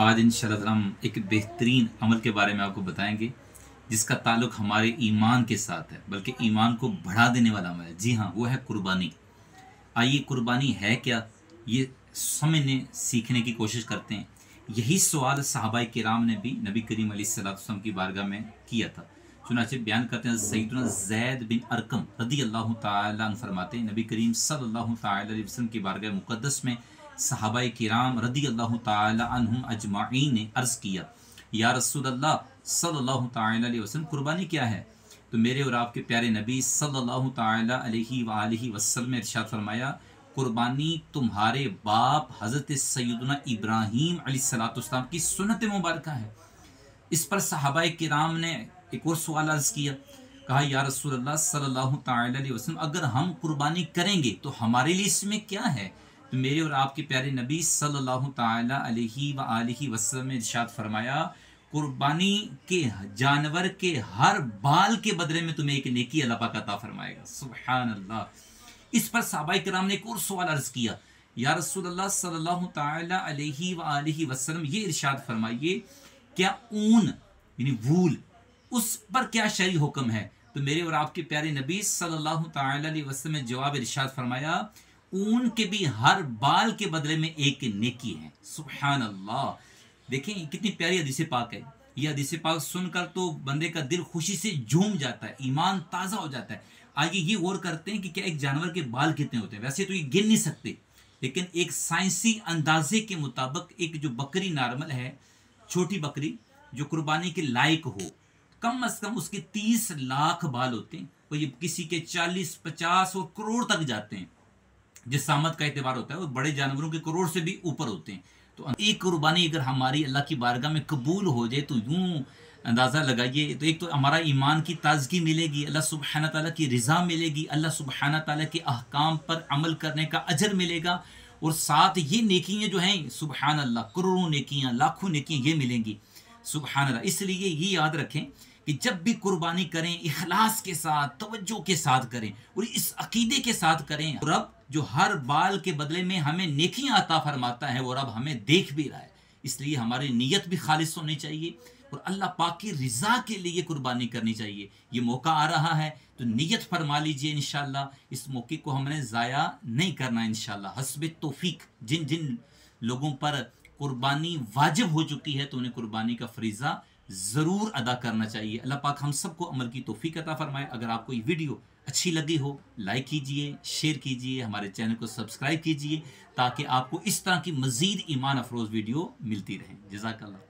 आज इंशाअल्लाह हम एक बेहतरीन अमल के बारे में आपको बताएंगे जिसका ताल्लुक हमारे ईमान के साथ है, बल्कि ईमान को बढ़ा देने वाला अमल है। जी हाँ, वो है कुर्बानी। आइए, कुर्बानी है क्या, ये समझने सीखने की कोशिश करते हैं। यही सवाल सहाबाए किराम ने भी नबी करीम अलैहिस्सलाम की बारगाह में किया था। चुनाचे बयान करते हैं सैयदना ज़ैद बिन अरकम रदी अल्लाह ताला अन्हु फरमाते हैं, नबी करीम सल्लल्लाहु ताला अलैहि वसल्लम की बारगाह मुक़द्दस में सहाबाए किराम रदी अल्लाह ताला अन्हुम अजमाइन ने अर्ज़ किया, या रसूल अल्लाह सल्लल्लाहु ताला अलैहि वसल्लम, कुर्बानी क्या है? तो मेरे और आपके प्यारे नबी सल्लल्लाहु ताला अलैहि वसल्लम ने इरशाद फरमाया, कुर्बानी तुम्हारे बाप हज़रत सैयदना इब्राहीम अलैहिस्सलाम की सुन्नत मुबारक है। इस पर सहाबाए किराम ने एक और सवाल अर्ज़ किया, कहा, या रसूल अल्लाह सल्लल्लाहु ताला अलैहि वसल्लम, अगर हम कुर्बानी करेंगे तो हमारे लिए इसमें क्या है? तो मेरे और आपके प्यारे नबी सल्लल्लाहु ताला अलैहि वसल्लम ने इरशाद फरमाया, कुर्बानी के जानवर के हर बाल के बदले में तुम्हें एक नेकी अल्लाह पाक अता फरमाएगा। सुभान अल्लाह। इस पर सहाबाए किराम ने एक और सवाल अर्ज़ किया, या रसूल अल्लाह सल्लल्लाहु ताला अलैहि वसल्लम, ये इरशाद फरमाइए, क्या ऊन यानी वूल, उस पर क्या शरई हुक्म है? तो मेरे और आपके प्यारे नबी सल्लल्लाहु ताला अलैहि वसल्लम ने जवाब इरशाद फरमाया, ऊन के भी हर बाल के बदले में एक नेकी है। सुभान अल्लाह। देखें कितनी प्यारी हदीस पाक है। ये हदीस पाक सुनकर तो बंदे का दिल खुशी से झूम जाता है, ईमान ताज़ा हो जाता है। आइए ये गौर करते हैं कि क्या एक जानवर के बाल कितने होते हैं। वैसे तो ये गिन नहीं सकते, लेकिन एक साइंसी अंदाजे के मुताबिक एक जो बकरी नॉर्मल है, छोटी बकरी जो कुर्बानी के लायक हो, कम से कम उसके 30 लाख बाल होते हैं। और ये किसी के 40, 50 और करोड़ तक जाते हैं। जिस सामत का एतबार होता है वो बड़े जानवरों के करोड़ से भी ऊपर होते हैं। तो एक कुर्बानी अगर हमारी अल्लाह की बारगाह में कबूल हो जाए तो यूं अंदाज़ा लगाइए, तो एक तो हमारा ईमान की ताजगी मिलेगी, अल्लाह सुब्हाना ताला की रिज़ा मिलेगी, अल्लाह सुब्हाना ताला के अहकाम पर अमल करने का अजर मिलेगा, और साथ ये नेकियां जो हैं, सुब्हान अल्लाह, करोड़ों नेकियां, लाखों नेकियां ये मिलेंगी। सुब्हान अल्लाह। इसलिए ये याद रखें कि जब भी कुर्बानी करें इखलास के साथ, तवज्जो के साथ करें और इस अकीदे के साथ करें, रब जो हर बाल के बदले में हमें नेकियां अता फरमाता है वो रब हमें देख भी रहा है। इसलिए हमारी नीयत भी खालिस होनी चाहिए और अल्लाह पाक की रिज़ा के लिए कुर्बानी करनी चाहिए। ये मौका आ रहा है तो नीयत फरमा लीजिए इंशाअल्लाह। इस मौके को हमने ज़ाया नहीं करना इंशाअल्लाह। हस्बे तौफीक जिन जिन लोगों पर कुर्बानी वाजिब हो चुकी है तो उन्हें कुर्बानी का फरीज़ा ज़रूर अदा करना चाहिए। अल्लाह पाक हम सबको अमल की तौफीक अता फरमाए। अगर आपको ये वीडियो अच्छी लगी हो, लाइक कीजिए, शेयर कीजिए, हमारे चैनल को सब्सक्राइब कीजिए, ताकि आपको इस तरह की मज़ीद ईमान अफरोज़ वीडियो मिलती रहे। जज़ाकल्लाह।